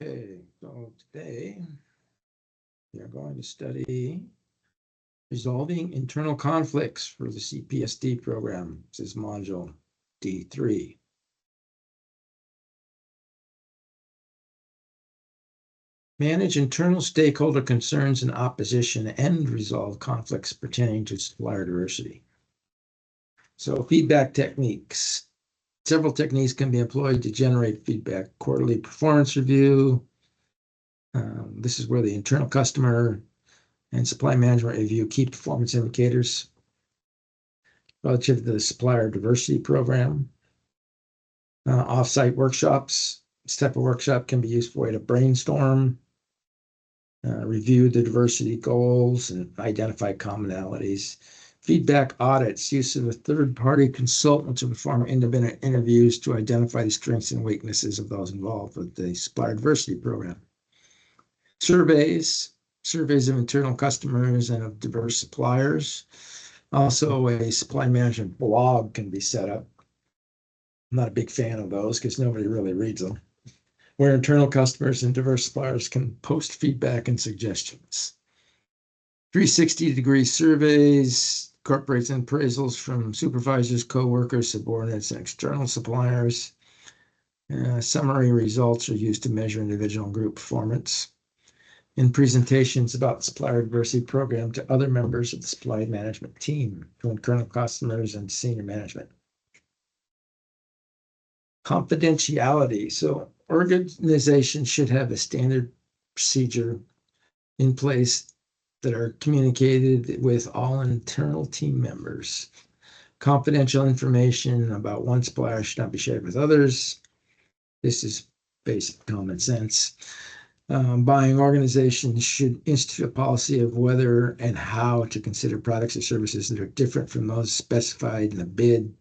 Okay, so today we are going to study resolving internal conflicts for the CPSD program. This is module D3. Manage internal stakeholder concerns and opposition and resolve conflicts pertaining to supplier diversity. So feedback techniques. Several techniques can be employed to generate feedback. Quarterly performance review. This is where the internal customer and supply management review key performance indicators relative to the supplier diversity program. Off-site workshops. This type of workshop can be used for a way to brainstorm, review the diversity goals, and identify commonalities. Feedback audits, use of a third-party consultant to perform independent interviews to identify the strengths and weaknesses of those involved with the supplier diversity program. Surveys of internal customers and of diverse suppliers. Also, a supply management blog can be set up. I'm not a big fan of those because nobody really reads them, where internal customers and diverse suppliers can post feedback and suggestions. 360-degree surveys incorporates appraisals from supervisors, co-workers, subordinates, and external suppliers. Summary results are used to measure individual and group performance. In presentations about the supplier diversity program to other members of the supply management team, to internal customers and senior management. Confidentiality. So organizations should have a standard procedure in place that are communicated with all internal team members. Confidential information about one supplier should not be shared with others. This is basic common sense. Buying organizations should institute a policy of whether and how to consider products or services that are different from those specified in the bid.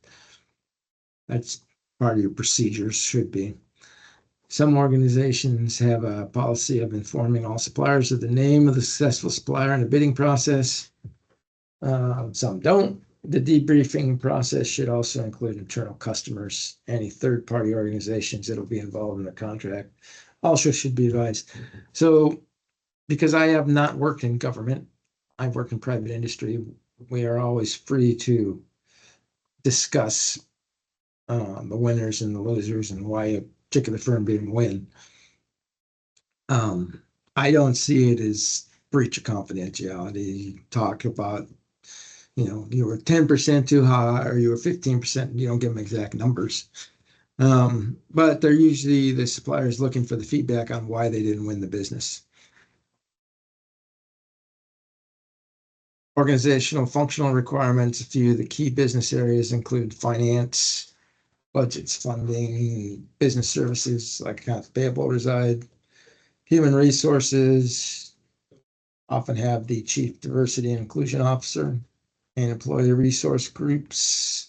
That's part of your procedures, should be. Some organizations have a policy of informing all suppliers of the name of the successful supplier in the bidding process. Some don't. The debriefing process should also include internal customers, any third-party organizations that will be involved in the contract. Also should be advised. So, because I have not worked in government, I've worked in private industry, we are always free to discuss the winners and the losers and why a particular firm didn't win. I don't see it as breach of confidentiality. You talk about, you were 10% too high or you were 15%, you don't give them exact numbers. But they're usually the suppliers looking for the feedback on why they didn't win the business. Organizational functional requirements. A few of the key business areas include finance, budgets, funding, business services like accounts payable reside. Human resources often have the chief diversity and inclusion officer and employee resource groups.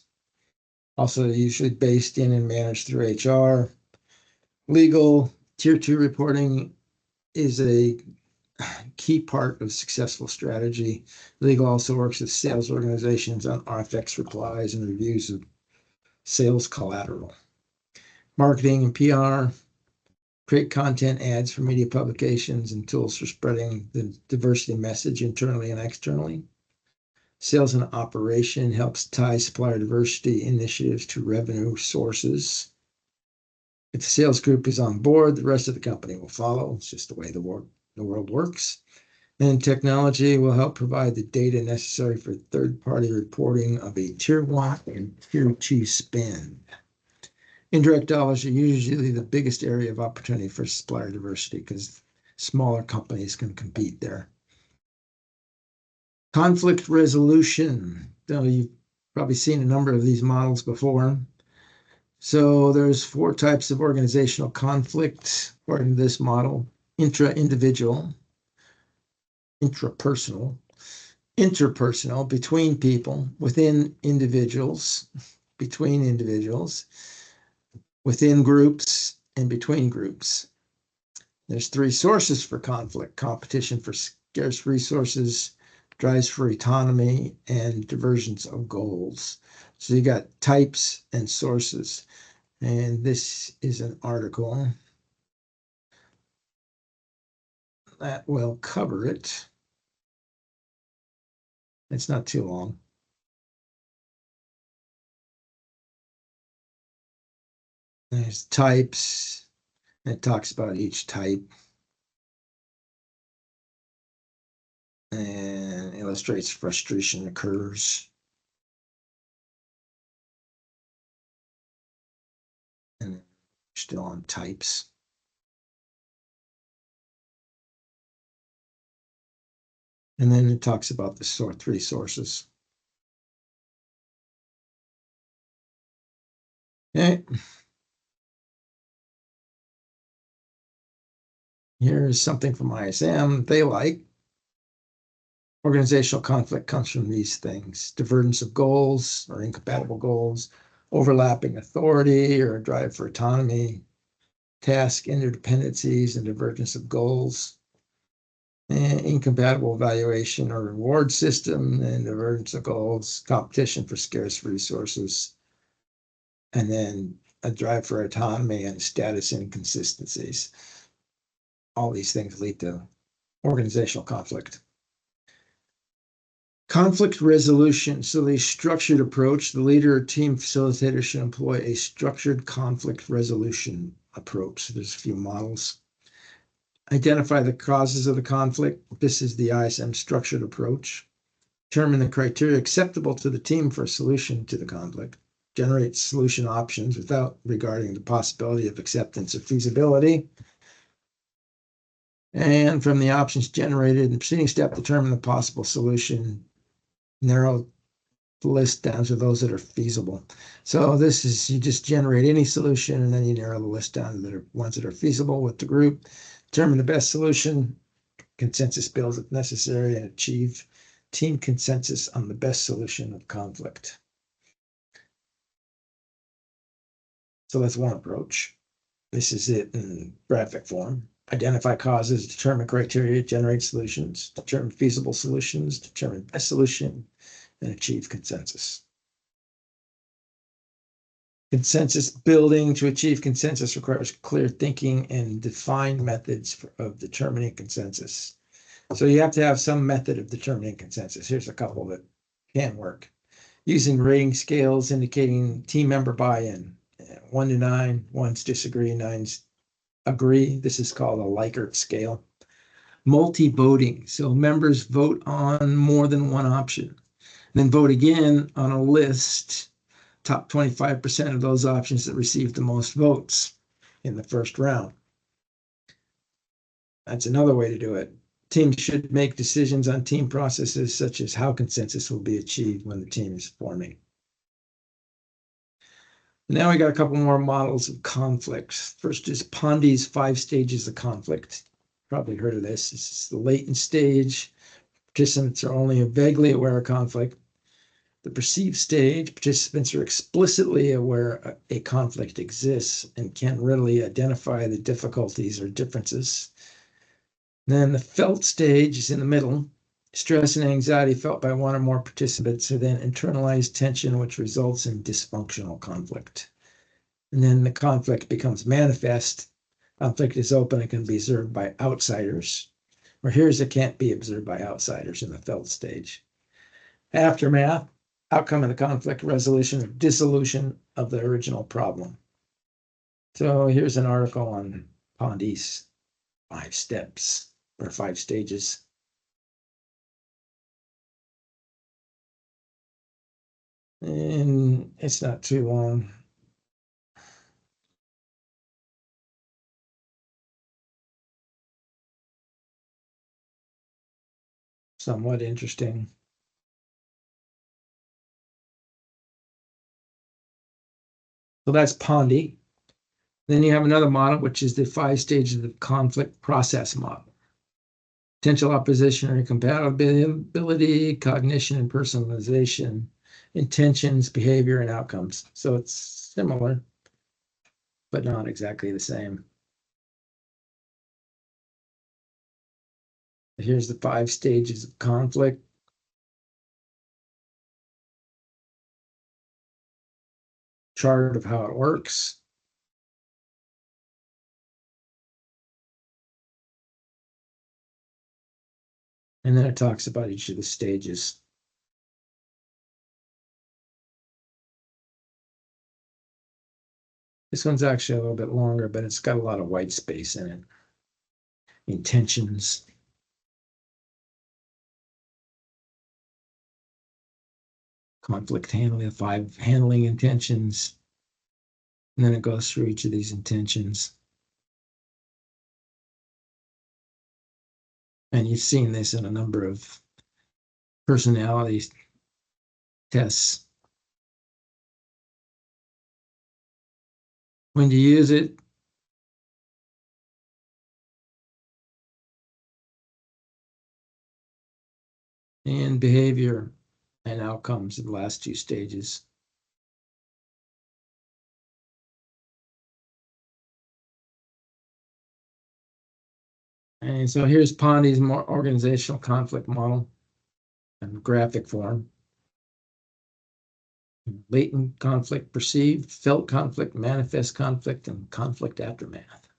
Also usually based in and managed through HR. Legal, tier 2 reporting is a key part of successful strategy. Legal also works with sales organizations on RFX replies and reviews of sales collateral. Marketing and PR, create content ads for media publications and tools for spreading the diversity message internally and externally. Sales and operation helps tie supplier diversity initiatives to revenue sources. If the sales group is on board, the rest of the company will follow. It's just the way the world works. And technology will help provide the data necessary for third-party reporting of a tier 1 and tier 2 spend. Indirect dollars are usually the biggest area of opportunity for supplier diversity because smaller companies can compete there. Conflict resolution. So you've probably seen a number of these models before. So there's 4 types of organizational conflict according to this model: intra-individual, intrapersonal, interpersonal, between people, within individuals, between individuals, within groups, and between groups. There's 3 sources for conflict: competition for scarce resources, drives for autonomy, and divergence of goals. So you got types and sources. And this is an article that will cover it. It's not too long. There's types. It talks about each type and illustrates frustration occurs. And still on types. And then it talks about the three sources. Okay. Here's something from ISM they like. Organizational conflict comes from these things: divergence of goals or incompatible goals, overlapping authority or a drive for autonomy, task interdependencies and divergence of goals, and incompatible evaluation or reward system and divergence of goals, competition for scarce resources, and then a drive for autonomy and status inconsistencies. All these things lead to organizational conflict. Conflict resolution. So the structured approach, the leader or team facilitator should employ a structured conflict resolution approach. So there's a few models. Identify the causes of the conflict. This is the ISM structured approach. Determine the criteria acceptable to the team for a solution to the conflict. Generate solution options without regarding the possibility of acceptance or feasibility. And from the options generated in the preceding step, determine the possible solution. Narrow the list down to those that are feasible. So this is, you just generate any solution and then you narrow the list down to the ones that are feasible with the group. Determine the best solution, consensus builds if necessary, and achieve team consensus on the best solution of conflict. So that's one approach. This is it in graphic form. Identify causes, determine criteria, generate solutions, determine feasible solutions, determine best solution, and achieve consensus. Consensus building. To achieve consensus requires clear thinking and defined methods of determining consensus. So you have to have some method of determining consensus. Here's a couple that can work. Using rating scales indicating team member buy-in. 1 to 9, 1's disagree, 9's agree. This is called a Likert scale. Multi-voting. So members vote on more than one option. Then vote again on a list. Top 25% of those options that receive the most votes in the first round. That's another way to do it. Teams should make decisions on team processes such as how consensus will be achieved when the team is forming. Now we got a couple more models of conflicts. First is Pondi's 5 stages of conflict. Probably heard of this. This is the latent stage. Participants are only vaguely aware of conflict. The perceived stage, participants are explicitly aware a conflict exists and can readily identify the difficulties or differences. Then the felt stage is in the middle. Stress and anxiety felt by one or more participants who then internalize tension, which results in dysfunctional conflict. And then the conflict becomes manifest. Conflict is open and can be observed by outsiders. Or here's it can't be observed by outsiders in the felt stage. Aftermath. Outcome of the conflict resolution or dissolution of the original problem. So here's an article on Pondi's 5 steps or 5 stages. And it's not too long. Somewhat interesting. So that's Pondi. Then you have another model, which is the 5 stages of conflict process model. Potential opposition or incompatibility, cognition and personalization, intentions, behavior, and outcomes. So it's similar, but not exactly the same. Here's the 5 stages of conflict. Chart of how it works. And then it talks about each of the stages. This one's actually a little bit longer, but it's got a lot of white space in it. Intentions. Conflict handling, 5 handling intentions. And then it goes through each of these intentions. And you've seen this in a number of personality tests. When to use it, and behavior and outcomes of the last 2 stages. And so here's Pondi's more organizational conflict model in graphic form. Latent conflict, perceived, felt conflict, manifest conflict, and conflict aftermath.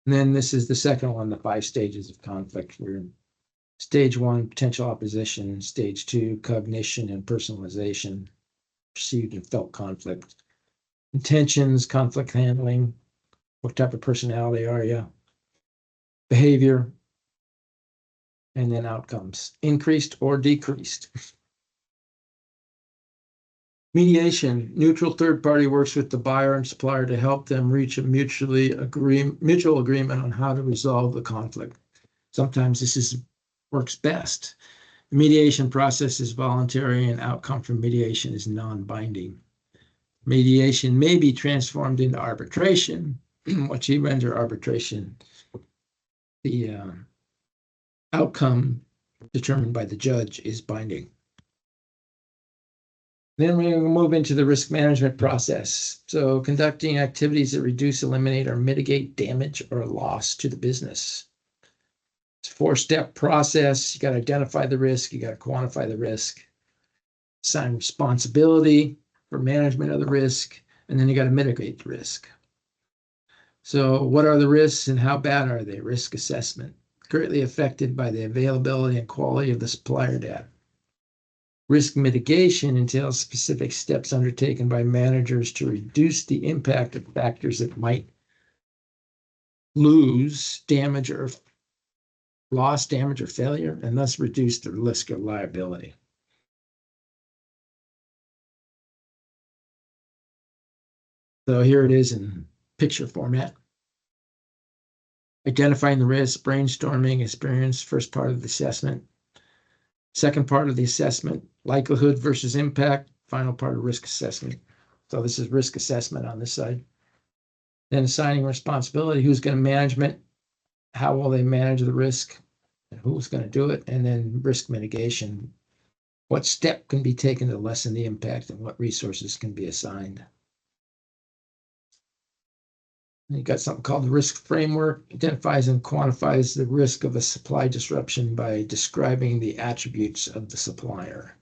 And then this is the second one, the 5 stages of conflict. We're in stage 1, potential opposition. Stage 2, cognition and personalization, perceived and felt conflict. Intentions, conflict handling. What type of personality are you? Behavior, and then outcomes, increased or decreased. Mediation, neutral third party works with the buyer and supplier to help them reach a mutual agreement on how to resolve the conflict. Sometimes this works best. The mediation process is voluntary and outcome from mediation is non-binding. Mediation may be transformed into arbitration, which you render arbitration. The outcome determined by the judge is binding. Then we're going to move into the risk management process. So conducting activities that reduce, eliminate, or mitigate damage or loss to the business. It's a 4-step process. You got to identify the risk. You got to quantify the risk. Assign responsibility for management of the risk. And then you got to mitigate the risk. So what are the risks and how bad are they? Risk assessment. Greatly affected by the availability and quality of the supplier data. Risk mitigation entails specific steps undertaken by managers to reduce the impact of factors that might lose, damage, or loss, damage, or failure, and thus reduce the risk of liability. So here it is in picture format. Identifying the risk, brainstorming, experience, first part of the assessment. Second part of the assessment, likelihood versus impact, final part of risk assessment. So this is risk assessment on this side. Then assigning responsibility, who's going to manage it, how will they manage the risk, and who's going to do it, and then risk mitigation. What step can be taken to lessen the impact and what resources can be assigned. You got something called the risk framework, identifies and quantifies the risk of a supply disruption by describing the attributes of the supplier.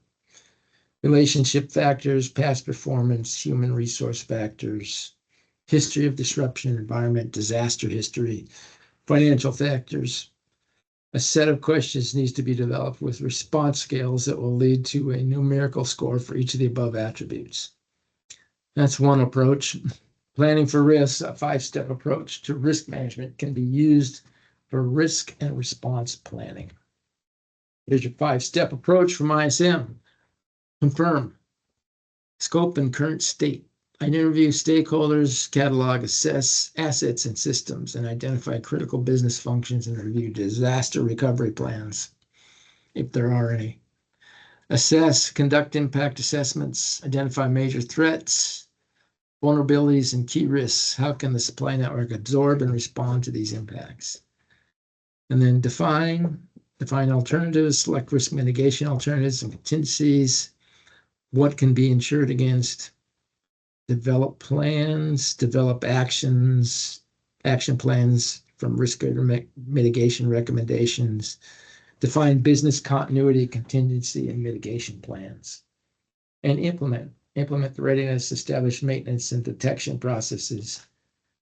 Relationship factors, past performance, human resource factors, history of disruption, environment, disaster history, financial factors. A set of questions needs to be developed with response scales that will lead to a numerical score for each of the above attributes. That's one approach. Planning for risks, a 5-step approach to risk management, can be used for risk and response planning. Here's your 5-step approach from ISM. Confirm scope and current state. Interview stakeholders, catalog, assess assets and systems, and identify critical business functions and review disaster recovery plans, if there are any. Assess, conduct impact assessments, identify major threats, vulnerabilities, and key risks. How can the supply network absorb and respond to these impacts? And then define alternatives, select risk mitigation alternatives and contingencies. What can be insured against? Develop plans, develop action plans from risk mitigation recommendations. Define business continuity, contingency, and mitigation plans. And implement the readiness, establish maintenance and detection processes,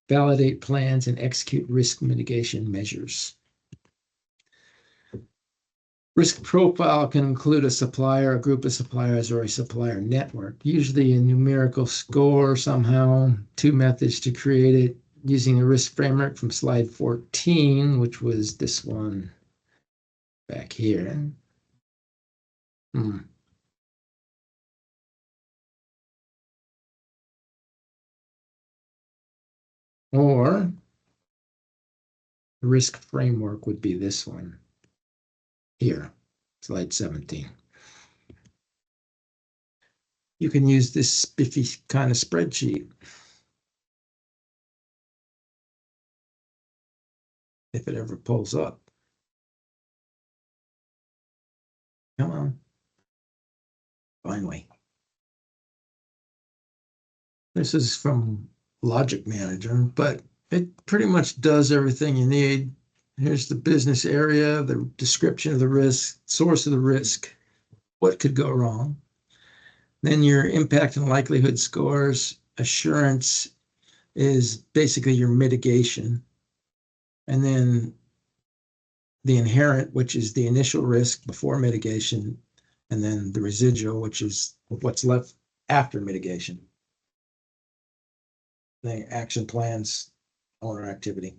validate plans, and execute risk mitigation measures. Risk profile can include a supplier, a group of suppliers, or a supplier network. Usually a numerical score somehow, two methods to create it using the risk framework from slide 14, which was this one back here. Or the risk framework would be this one here, slide 17. You can use this spiffy kind of spreadsheet if it ever pulls up. Come on. Finally. This is from Logic Manager, but it pretty much does everything you need. Here's the business area, the description of the risk, source of the risk, what could go wrong. Then your impact and likelihood scores. Assurance is basically your mitigation. And then the inherent, which is the initial risk before mitigation, and then the residual, which is what's left after mitigation. The action plans, owner activity.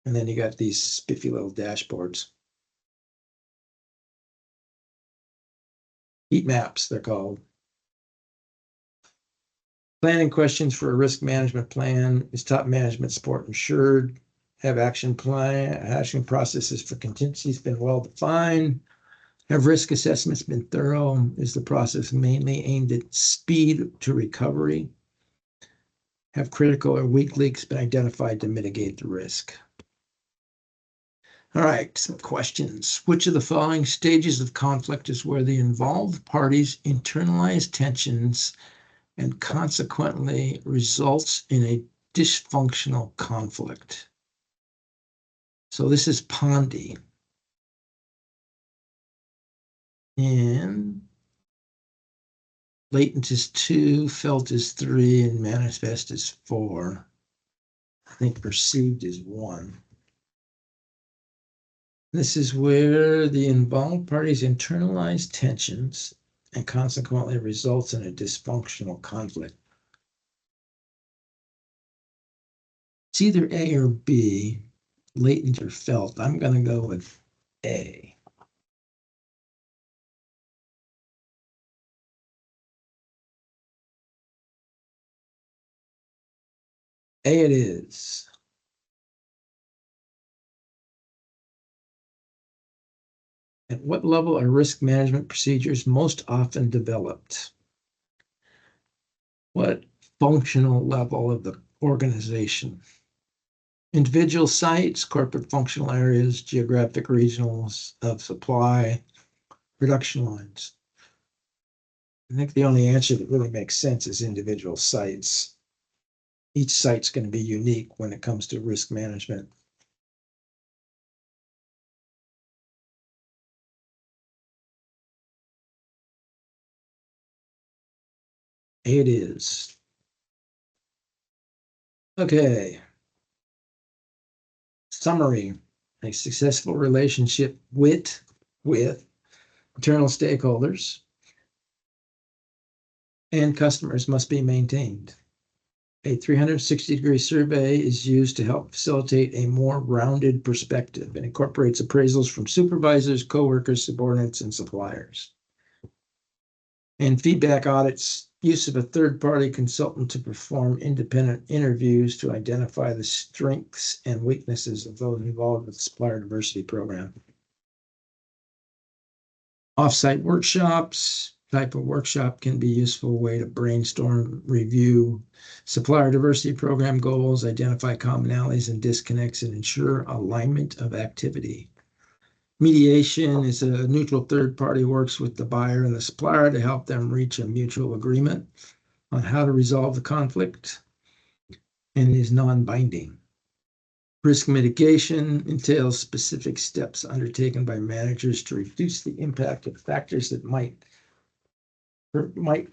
And then you got these spiffy little dashboards. Heat maps, they're called. Planning questions for a risk management plan. Is top management support ensured? Have action processes for contingencies been well defined? Have risk assessments been thorough? Is the process mainly aimed at speed to recovery? Have critical or weak leaks been identified to mitigate the risk? All right, some questions. Which of the following stages of conflict is where the involved parties internalize tensions and consequently results in a dysfunctional conflict? So this is Pondy. And latent is 2, felt is 3, and manifest is 4. I think perceived is 1. This is where the involved parties internalize tensions and consequently results in a dysfunctional conflict. It's either A or B, latent or felt. I'm going to go with A. A it is. At what level are risk management procedures most often developed? What functional level of the organization? Individual sites, corporate functional areas, geographic regionals of supply, production lines. I think the only answer that really makes sense is individual sites. Each site's going to be unique when it comes to risk management. It is. Okay. Summary. A successful relationship with internal stakeholders and customers must be maintained. A 360-degree survey is used to help facilitate a more rounded perspective and incorporates appraisals from supervisors, coworkers, subordinates, and suppliers. And feedback audits, use of a third-party consultant to perform independent interviews to identify the strengths and weaknesses of those involved with the supplier diversity program. Off-site workshops, type of workshop can be a useful way to brainstorm, review supplier diversity program goals, identify commonalities and disconnects, and ensure alignment of activity. Mediation is a neutral third party works with the buyer and the supplier to help them reach a mutual agreement on how to resolve the conflict, and it is non-binding. Risk mitigation entails specific steps undertaken by managers to reduce the impact of factors that might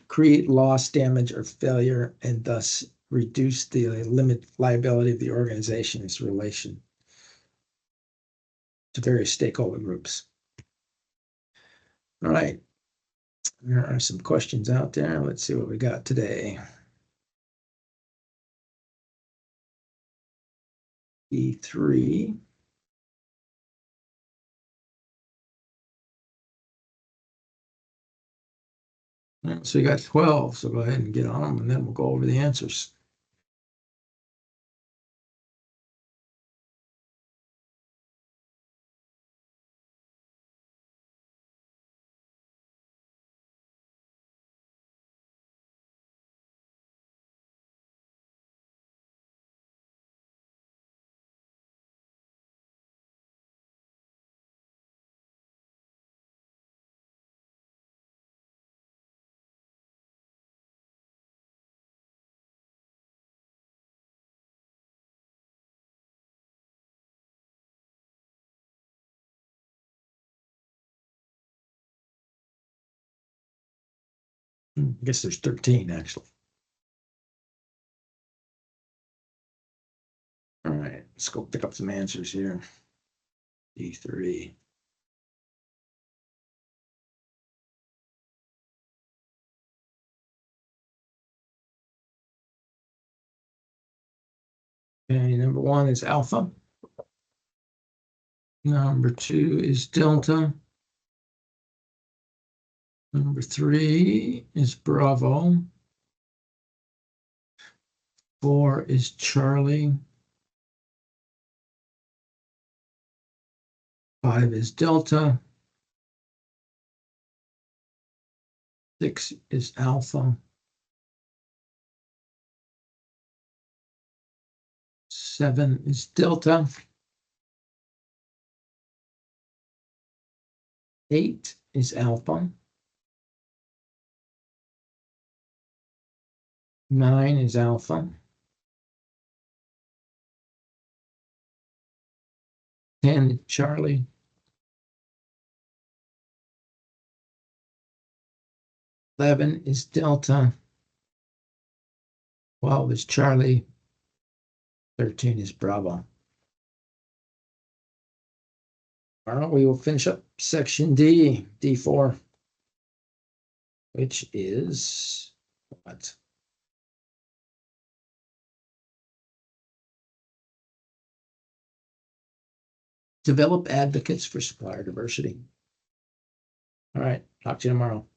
create loss, damage, or failure, and thus reduce the limit liability of the organization, its relation. to various stakeholder groups. All right. There are some questions out there. Let's see what we got today. E3. So you got 12, so go ahead and get on them, and then we'll go over the answers. I guess there's 13, actually. All right, let's go pick up some answers here. E3. Okay, number 1 is alpha. Number 2 is delta. Number 3 is Bravo. 4 is Charlie. 5 is Delta. 6 is Alpha. 7 is Delta. 8 is Alpha. 9 is Alpha. 10 is Charlie. 11 is Delta. 12 is Charlie. 13 is Bravo. All right, we will finish up section D, D4, which is what? Develop advocates for supplier diversity. All right, talk to you tomorrow.